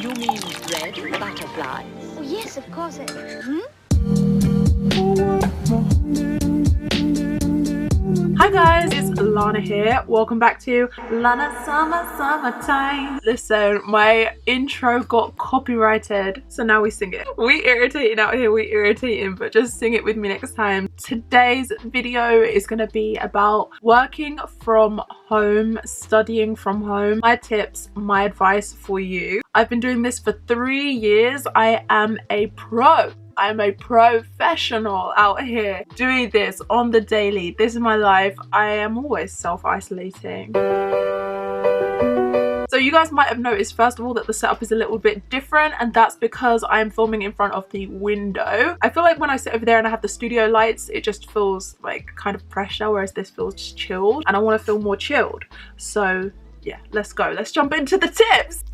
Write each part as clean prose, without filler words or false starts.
You mean red butterflies? Oh, yes, of course. Hi guys, it's Lana here. Welcome back to Lana's Summertime. Listen, my intro got copyrighted, so now we sing it. We irritating out here, we irritating, but just sing it with me next time. Today's video is gonna be about working from home, studying from home. My tips, my advice for you. I've been doing this for 3 years. I am a pro. I'm a professional out here doing this on the daily. This is my life. I am always self-isolating. So you guys might have noticed, first of all, that the setup is a little bit different, and that's because I'm filming in front of the window. I feel like when I sit over there and I have the studio lights, it just feels like kind of pressure, whereas this feels just chilled, and I want to feel more chilled. So yeah, let's go. Let's jump into the tips.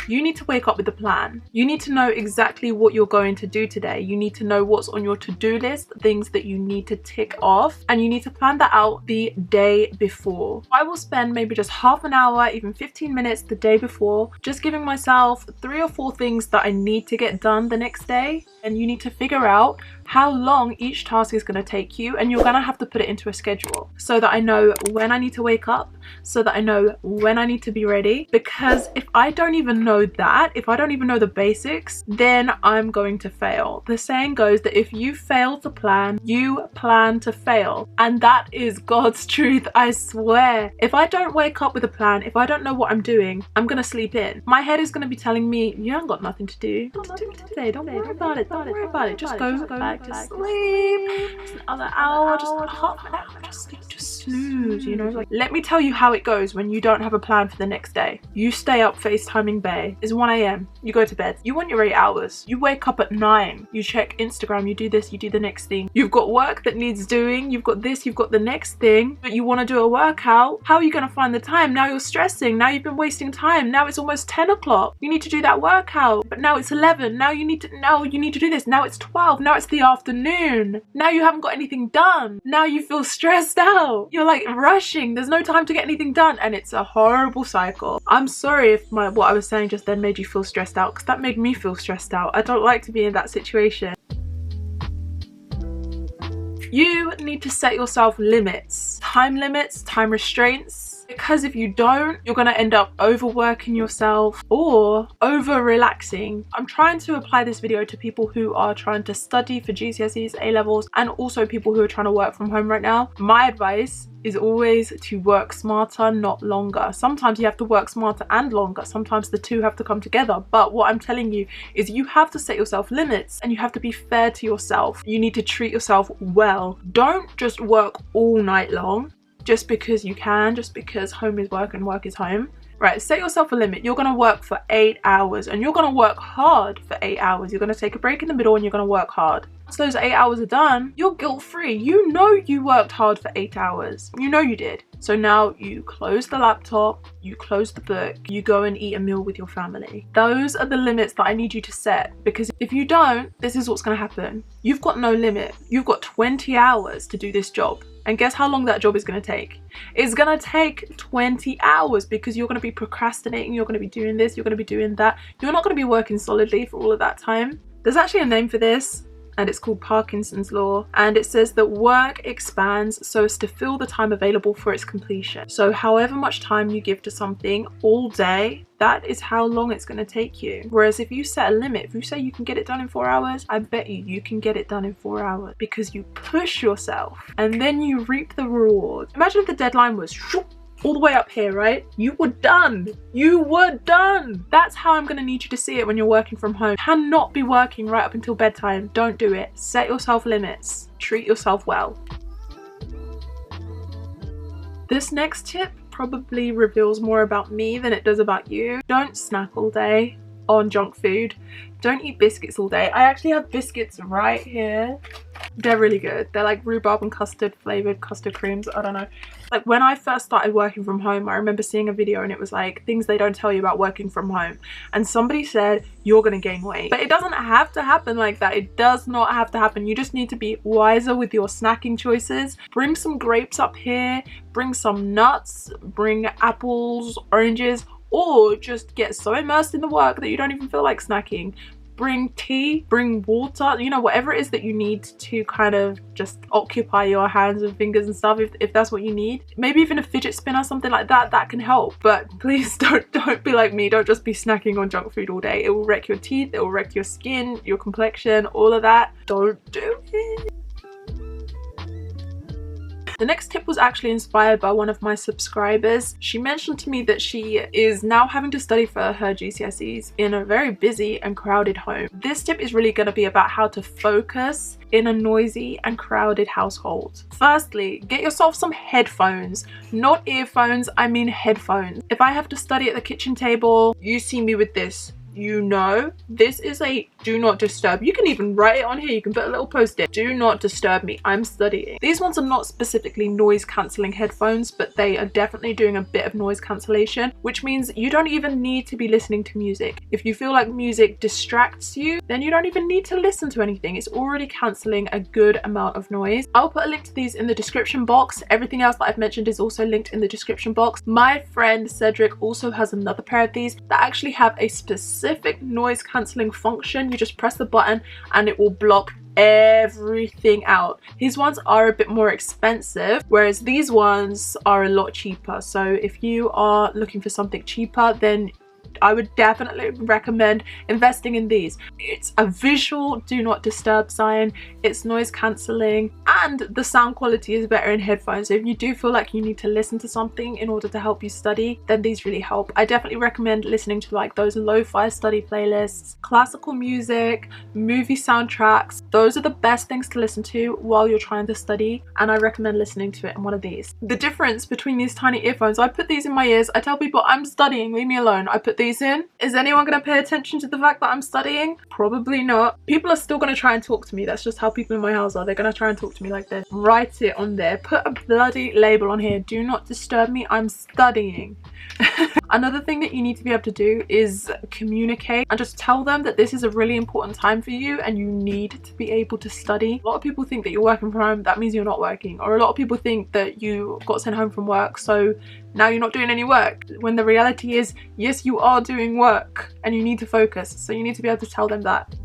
You need to wake up with a plan. You need to know exactly what you're going to do today. You need to know what's on your to-do list, things that you need to tick off, and you need to plan that out the day before. I will spend maybe just half an hour, even 15 minutes the day before, just giving myself 3 or 4 things that I need to get done the next day. And you need to figure out how long each task is going to take you, and you're going to have to put it into a schedule so that I know when I need to wake up, so that I know when I need to be ready. Because if I don't even know that, if I don't even know the basics, then I'm going to fail. The saying goes that if you fail to plan, you plan to fail, and that is God's truth, I swear. If I don't wake up with a plan, if I don't know what I'm doing, I'm going to sleep in. My head is going to be telling me, you haven't got nothing to do today, don't worry about it. Don't worry about it. Just go back to sleep. Just another hour, just half an hour, just snooze, you know? Like, let me tell you how it goes when you don't have a plan for the next day. You stay up FaceTiming Bae. It's 1 a.m. You go to bed. You want your 8 hours. You wake up at 9. You check Instagram. You do this. You do the next thing. You've got work that needs doing. You've got this. You've got the next thing. But you want to do a workout. How are you going to find the time? Now you're stressing. Now you've been wasting time. Now it's almost 10 o'clock. You need to do that workout. But now it's 11. Now you need to do this. Now it's 12. Now it's the afternoon. Now you haven't got anything done. Now you feel stressed out. You're like rushing. There's no time to get anything done, and it's a horrible cycle. I'm sorry if what I was saying just then made you feel stressed out, because that made me feel stressed out. I don't like to be in that situation. You need to set yourself limits, time restraints. Because if you don't, you're going to end up overworking yourself or over relaxing. I'm trying to apply this video to people who are trying to study for GCSEs, A-levels, and also people who are trying to work from home right now. My advice is always to work smarter, not longer. Sometimes you have to work smarter and longer. Sometimes the two have to come together. But what I'm telling you is you have to set yourself limits, and you have to be fair to yourself. You need to treat yourself well. Don't just work all night long just because you can, just because home is work and work is home. Right, set yourself a limit. You're going to work for 8 hours, and you're going to work hard for 8 hours. You're going to take a break in the middle, and you're going to work hard. Once those 8 hours are done, you're guilt-free. You know you worked hard for 8 hours. You know you did. So now you close the laptop, you close the book, you go and eat a meal with your family. Those are the limits that I need you to set, because if you don't, this is what's going to happen. You've got no limit. You've got 20 hours to do this job. And guess how long that job is going to take? It's going to take 20 hours, because you're going to be procrastinating, you're going to be doing this, you're going to be doing that. You're not going to be working solidly for all of that time. There's actually a name for this, and it's called Parkinson's law, and it says that work expands so as to fill the time available for its completion. So however much time you give to something all day, that is how long it's going to take you. Whereas if you set a limit, if you say you can get it done in 4 hours, I bet you can get it done in 4 hours, because you push yourself and then you reap the reward. Imagine if the deadline was all the way up here, right? You were done. You were done. That's how I'm going to need you to see it when you're working from home. You cannot be working right up until bedtime. Don't do it. Set yourself limits. Treat yourself well. This next tip probably reveals more about me than it does about you. Don't snack all day on junk food. Don't eat biscuits all day. I actually have biscuits right here. They're really good. They're like rhubarb and custard flavored custard creams. I don't know. Like when I first started working from home, I remember seeing a video and it was like things they don't tell you about working from home. And somebody said, you're gonna gain weight. But it doesn't have to happen like that. It does not have to happen. You just need to be wiser with your snacking choices. Bring some grapes up here, bring some nuts, bring apples, oranges, or just get so immersed in the work that you don't even feel like snacking. Bring tea, bring water, you know, whatever it is that you need to kind of just occupy your hands and fingers and stuff, if that's what you need. Maybe even a fidget spinner, something like that, that can help. But please don't be like me. Don't just be snacking on junk food all day. It will wreck your teeth, it will wreck your skin, your complexion, all of that. Don't do it. The next tip was actually inspired by one of my subscribers. She mentioned to me that she is now having to study for her GCSEs in a very busy and crowded home. This tip is really going to be about how to focus in a noisy and crowded household. Firstly, get yourself some headphones. Not earphones, I mean headphones. If I have to study at the kitchen table, you see me with this. You know, this is a do not disturb. You can even write it on here. You can put a little post-it. Do not disturb me. I'm studying. These ones are not specifically noise cancelling headphones, but they are definitely doing a bit of noise cancellation, which means you don't even need to be listening to music. If you feel like music distracts you, then you don't even need to listen to anything. It's already cancelling a good amount of noise. I'll put a link to these in the description box. Everything else that I've mentioned is also linked in the description box. My friend Cedric also has another pair of these that actually have a specific noise cancelling function. You just press the button and it will block everything out. His ones are a bit more expensive, whereas these ones are a lot cheaper. So if you are looking for something cheaper, then I would definitely recommend investing in these. It's a visual do not disturb sign, it's noise cancelling, and the sound quality is better in headphones. So if you do feel like you need to listen to something in order to help you study, then these really help. I definitely recommend listening to like those lo-fi study playlists, classical music, movie soundtracks. Those are the best things to listen to while you're trying to study, and I recommend listening to it in one of these. The difference between these tiny earphones, I put these in my ears. I tell people I'm studying, leave me alone. I put these in. Is anyone going to pay attention to the fact that I'm studying? Probably not. People are still going to try and talk to me. That's just how people in my house are. They're going to try and talk to me like this. Write it on there. Put a bloody label on here. Do not disturb me. I'm studying. Another thing that you need to be able to do is communicate and just tell them that this is a really important time for you and you need to be able to study. A lot of people think that you're working from home, that means you're not working. Or a lot of people think that you got sent home from work, so now you're not doing any work. When the reality is, yes, you are doing work and you need to focus. So you need to be able to tell them that.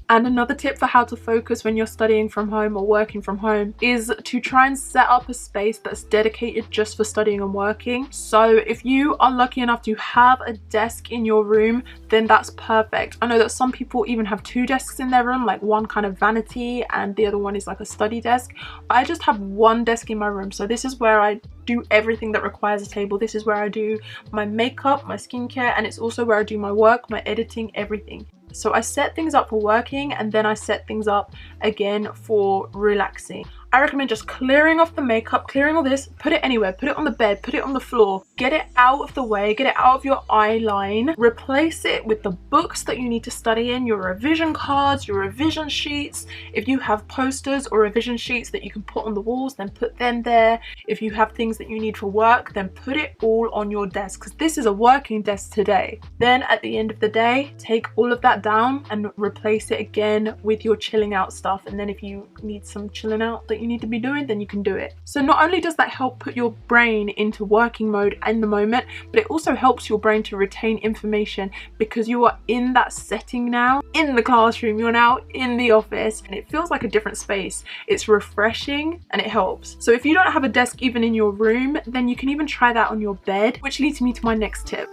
And another tip for how to focus when you're studying from home or working from home is to try and set up a space that's dedicated just for studying and working. So if you are lucky enough to have a desk in your room, then that's perfect. I know that some people even have two desks in their room, like one kind of vanity and the other one is like a study desk. I just have one desk in my room. So this is where I do everything that requires a table. This is where I do my makeup, my skincare, and it's also where I do my work, my editing, everything. So I set things up for working and then I set things up again for relaxing. I recommend just clearing off the makeup, clearing all this, put it anywhere, put it on the bed, put it on the floor, get it out of the way, get it out of your eye line, replace it with the books that you need to study in, your revision cards, your revision sheets. If you have posters or revision sheets that you can put on the walls, then put them there. If you have things that you need for work, then put it all on your desk, because this is a working desk today. Then at the end of the day, take all of that down and replace it again with your chilling out stuff. And then if you need some chilling out that you need to be doing, then you can do it. So not only does that help put your brain into working mode in the moment, but it also helps your brain to retain information because you are in that setting now, in the classroom, you're now in the office, and it feels like a different space. It's refreshing and it helps. So if you don't have a desk even in your room, then you can even try that on your bed, which leads me to my next tip.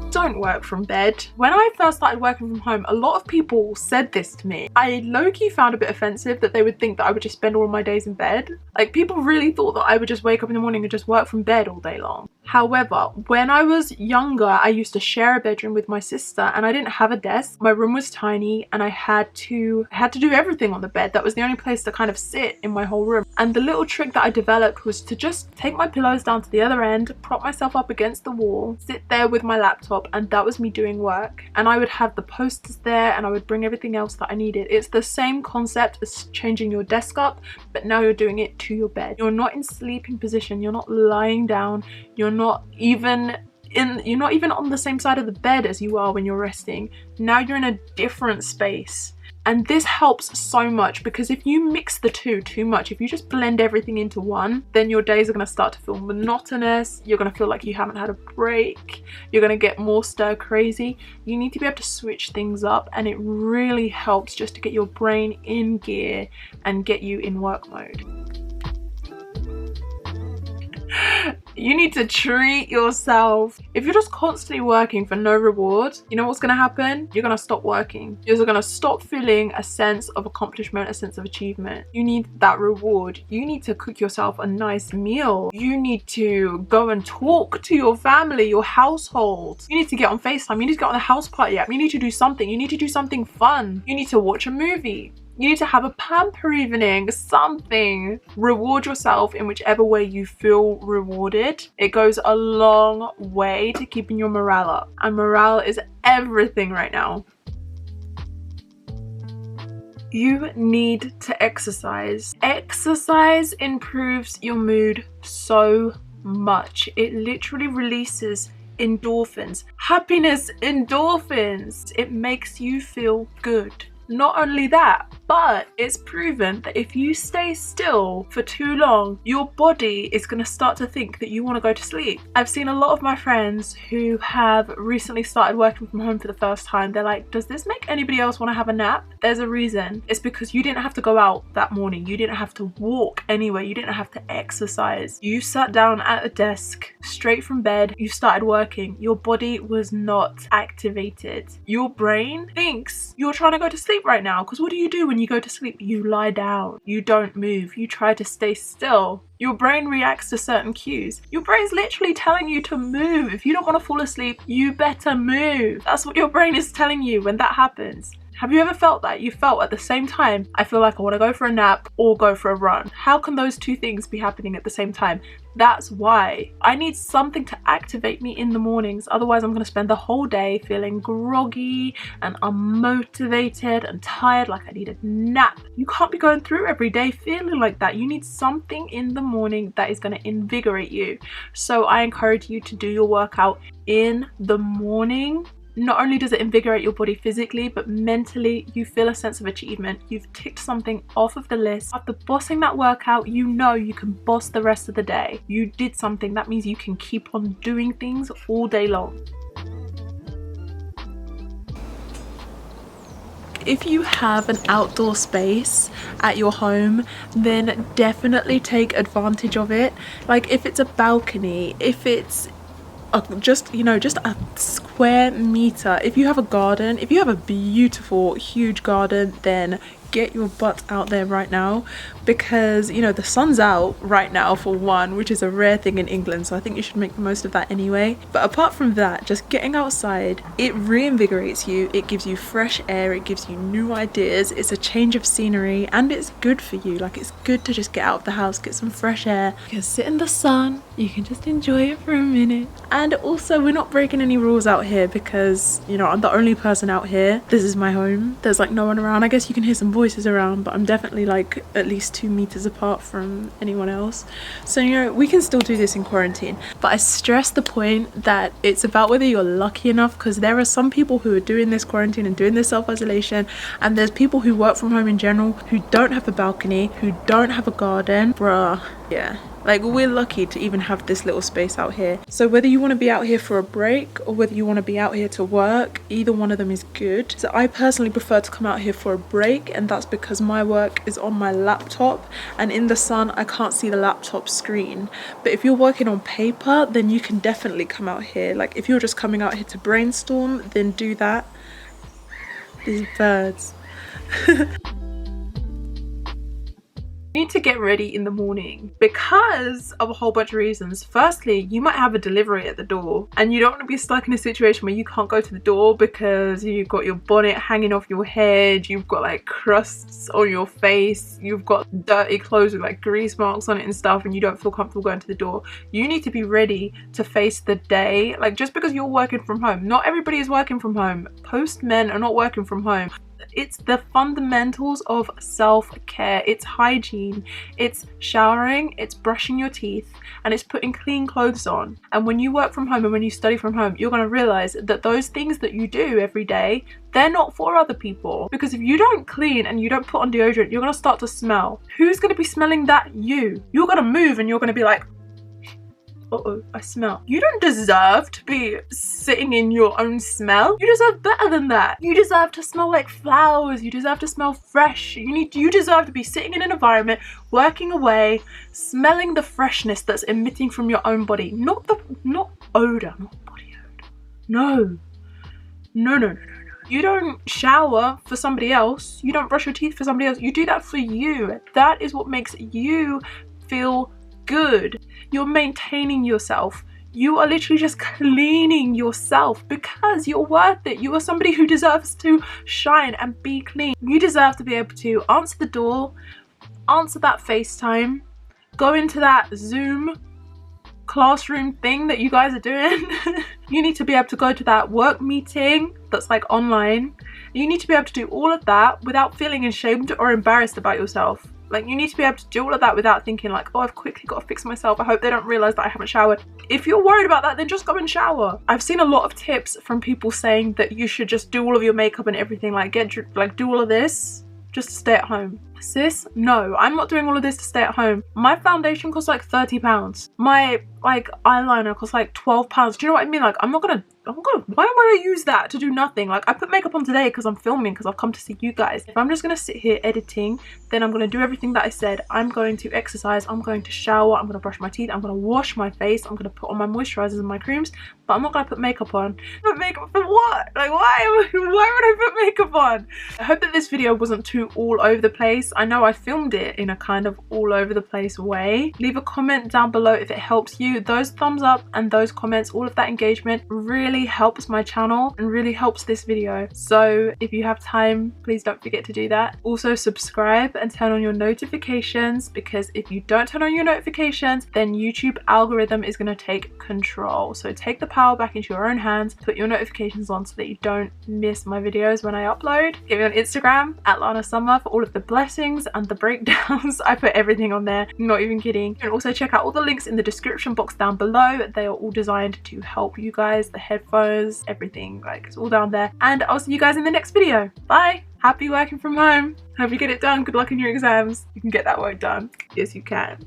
Don't work from bed. When I first started working from home, a lot of people said this to me. I low-key found a bit offensive that they would think that I would just spend all my days in bed. Like, people really thought that I would just wake up in the morning and just work from bed all day long. However, when I was younger, I used to share a bedroom with my sister and I didn't have a desk. My room was tiny and I had to do everything on the bed. That was the only place to kind of sit in my whole room. And the little trick that I developed was to just take my pillows down to the other end, prop myself up against the wall, sit there with my laptop, and that was me doing work. And I would have the posters there and I would bring everything else that I needed. It's the same concept as changing your desk up, but now you're doing it to your bed. You're not in sleeping position, you're not lying down, you're not even on the same side of the bed as you are when you're resting. Now you're in a different space. And this helps so much, because if you mix the two too much, if you just blend everything into one, then your days are going to start to feel monotonous. You're going to feel like you haven't had a break. You're going to get more stir crazy. You need to be able to switch things up, and it really helps just to get your brain in gear and get you in work mode. You need to treat yourself. If you're just constantly working for no reward, you know what's going to happen? You're going to stop working. You're going to stop feeling a sense of accomplishment, a sense of achievement. You need that reward. You need to cook yourself a nice meal. You need to go and talk to your family, your household. You need to get on FaceTime. You need to get on the house party app. You need to do something. You need to do something fun. You need to watch a movie. You need to have a pamper evening, something. Reward yourself in whichever way you feel rewarded. It goes a long way to keeping your morale up. And morale is everything right now. You need to exercise. Exercise improves your mood so much. It literally releases endorphins. Happiness endorphins. It makes you feel good. Not only that, but it's proven that if you stay still for too long, your body is going to start to think that you want to go to sleep. I've seen a lot of my friends who have recently started working from home for the first time. They're like, does this make anybody else want to have a nap? There's a reason. It's because you didn't have to go out that morning. You didn't have to walk anywhere. You didn't have to exercise. You sat down at a desk straight from bed. You started working. Your body was not activated. Your brain thinks you're trying to go to sleep right now, because what do you do when you go to sleep? You lie down. You don't move. You try to stay still. Your brain reacts to certain cues. Your brain's literally telling you to move. If you don't want to fall asleep, you better move. That's what your brain is telling you when that happens. Have you ever felt that? You felt at the same time, I feel like I want to go for a nap or go for a run. How can those two things be happening at the same time? That's why I need something to activate me in the mornings. Otherwise, I'm going to spend the whole day feeling groggy and unmotivated and tired, like I need a nap. You can't be going through every day feeling like that. You need something in the morning that is going to invigorate you. So I encourage you to do your workout in the morning. Not only does it invigorate your body physically, but mentally you feel a sense of achievement. You've ticked something off of the list. After bossing that workout, you know you can boss the rest of the day. You did something. That means you can keep on doing things all day long. If you have an outdoor space at your home, then definitely take advantage of it. Like if it's a balcony, if it's just a square meter. If you have a garden, if you have a beautiful huge garden, then get your butt out there right now, because the sun's out right now for one, which is a rare thing in England, so I think you should make the most of that anyway. But apart from that, just getting outside, it reinvigorates you, it gives you fresh air, it gives you new ideas, it's a change of scenery, and it's good for you. Like, it's good to just get out of the house, get some fresh air, you can sit in the sun, you can just enjoy it for a minute. And also, we're not breaking any rules out here, because I'm the only person out here. This is my home, there's like no one around. I guess you can hear some voices around, but I'm definitely like at least 2 meters apart from anyone else, so we can still do this in quarantine. But I stress the point that it's about whether you're lucky enough, because there are some people who are doing this quarantine and doing this self-isolation, and there's people who work from home in general who don't have a balcony, who don't have a garden. Bruh, yeah, like we're lucky to even have this little space out here. So whether you want to be out here for a break or whether you want to be out here to work, either one of them is good. So I personally prefer to come out here for a break, and that's because my work is on my laptop, and in the sun I can't see the laptop screen. But if you're working on paper, then you can definitely come out here. Like if you're just coming out here to brainstorm, then do that. These birds. You need to get ready in the morning because of a whole bunch of reasons. Firstly, you might have a delivery at the door and you don't want to be stuck in a situation where you can't go to the door because you've got your bonnet hanging off your head, you've got like crusts on your face, you've got dirty clothes with like grease marks on it and stuff, and you don't feel comfortable going to the door. You need to be ready to face the day. Like, just because you're working from home, not everybody is working from home. Postmen are not working from home. It's the fundamentals of self-care. It's hygiene, it's showering, it's brushing your teeth, and it's putting clean clothes on. And when you work from home and when you study from home, you're going to realize that those things that you do every day, they're not for other people. Because if you don't clean and you don't put on deodorant, you're going to start to smell. Who's going to be smelling that? You. You're going to move and you're going to be like, uh-oh, I smell. You don't deserve to be sitting in your own smell. You deserve better than that. You deserve to smell like flowers. You deserve to smell fresh. You deserve to be sitting in an environment, working away, smelling the freshness that's emitting from your own body. Not odor, not body odor. No. No. You don't shower for somebody else. You don't brush your teeth for somebody else. You do that for you. That is what makes you feel good. You're maintaining yourself. You are literally just cleaning yourself because you're worth it. You are somebody who deserves to shine and be clean. You deserve to be able to answer the door, answer that FaceTime, go into that Zoom classroom thing that you guys are doing. You need to be able to go to that work meeting that's like online. You need to be able to do all of that without feeling ashamed or embarrassed about yourself. Like, you need to be able to do all of that without thinking like, oh, I've quickly got to fix myself. I hope they don't realize that I haven't showered. If you're worried about that, then just go and shower. I've seen a lot of tips from people saying that you should just do all of your makeup and everything, like do all of this just to stay at home. Sis, no, I'm not doing all of this to stay at home. My foundation costs like £30. My like eyeliner costs like £12. Do you know what I mean? Like, why am I gonna use that to do nothing? Like, I put makeup on today because I'm filming, because I've come to see you guys. If I'm just gonna sit here editing, then I'm gonna do everything that I said. I'm going to exercise, I'm going to shower, I'm gonna brush my teeth, I'm gonna wash my face, I'm gonna put on my moisturizers and my creams, but I'm not gonna put makeup on. Put makeup for what? Like, why would I put makeup on? I hope that this video wasn't too all over the place. I know I filmed it in a kind of all over the place way. Leave a comment down below if it helps you. Those thumbs up and those comments, all of that engagement really helps my channel and really helps this video. So if you have time, please don't forget to do that. Also subscribe and turn on your notifications, because if you don't turn on your notifications, then YouTube algorithm is going to take control. So take the power back into your own hands, put your notifications on so that you don't miss my videos when I upload. Get me on Instagram at LANA'S for all of the blessings and the breakdowns. I put everything on there, not even kidding. And also check out all the links in the description box down below. They are all designed to help you guys, the headphones, everything, like, it's all down there. And I'll see you guys in the next video. Bye. Happy working from home. Hope you get it done. Good luck in your exams. You can get that work done. Yes, you can.